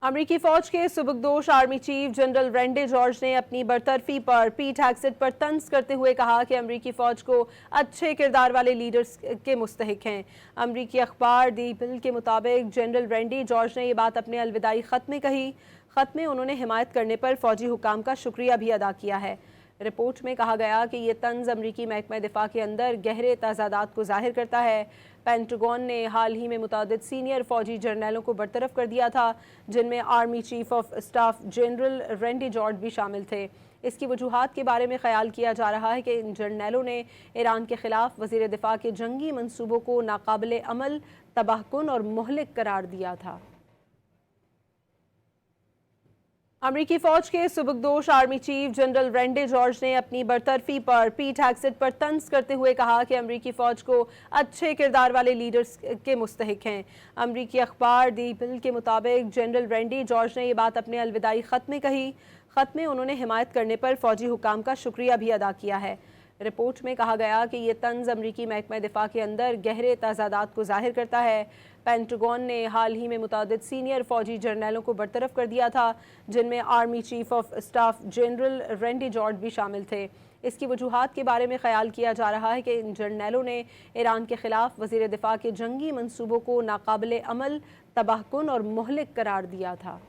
अमरीकी फ़ौज के सुबकदोश army chief general Randy George ने अपनी बरतरफी पर पीट हेग्सेट पर तंज करते हुए कहा कि अमरीकी फ़ौज को अच्छे किरदार वाले लीडर्स के मुस्तहिक हैं। अमरीकी अखबार दी बिल के मुताबिक जनरल रैंडी जॉर्ज ने ये बात अपने अलविदाई ख़त में कही। ख़त में उन्होंने हिमायत करने पर फ़ौजी हुकाम का शुक्रिया भी अदा किया है। रिपोर्ट में कहा गया कि ये तंज अमरीकी महकमा दिफा के अंदर गहरे तजादात को जाहिर करता है। पेंटागन ने हाल ही में मुतादिद सीनियर फौजी जर्नलों को बरतरफ कर दिया था, जिनमें army chief of staff general Randy George भी शामिल थे। इसकी वजूहात के बारे में ख्याल किया जा रहा है कि इन जर्नलों ने ईरान के खिलाफ वज़ीर दिफा के जंगी मंसूबों को नाकाबिले अमल, तबाहकुन और मुहलिक करार दिया था। अमरीकी फ़ौज के सुबकदोश army chief general Randy George ने अपनी बरतरफी पर पीट हेग्सेट पर तंज करते हुए कहा कि अमरीकी फ़ौज को अच्छे किरदार वाले लीडर्स के मुस्तहिक हैं। अमरीकी अखबार दी बिल के मुताबिक जनरल रैंडी जॉर्ज ने ये बात अपने अलविदाई ख़त में कही। ख़त में उन्होंने हिमायत करने पर फ़ौजी हुकाम का शुक्रिया भी अदा किया है। रिपोर्ट में कहा गया कि ये तंज अमरीकी महकमा दिफा के अंदर गहरे तजादात को जाहिर करता है। पेंटागन ने हाल ही में मुतादिद सीनियर फौजी जर्नलों को बरतरफ कर दिया था, जिनमें army chief of staff general Randy George भी शामिल थे। इसकी वजूहात के बारे में ख्याल किया जा रहा है कि इन जर्नलों ने ईरान के खिलाफ वज़ीर दिफा के जंगी मंसूबों को नाकाबिले अमल, तबाहकुन और मुहलिक करार दिया था।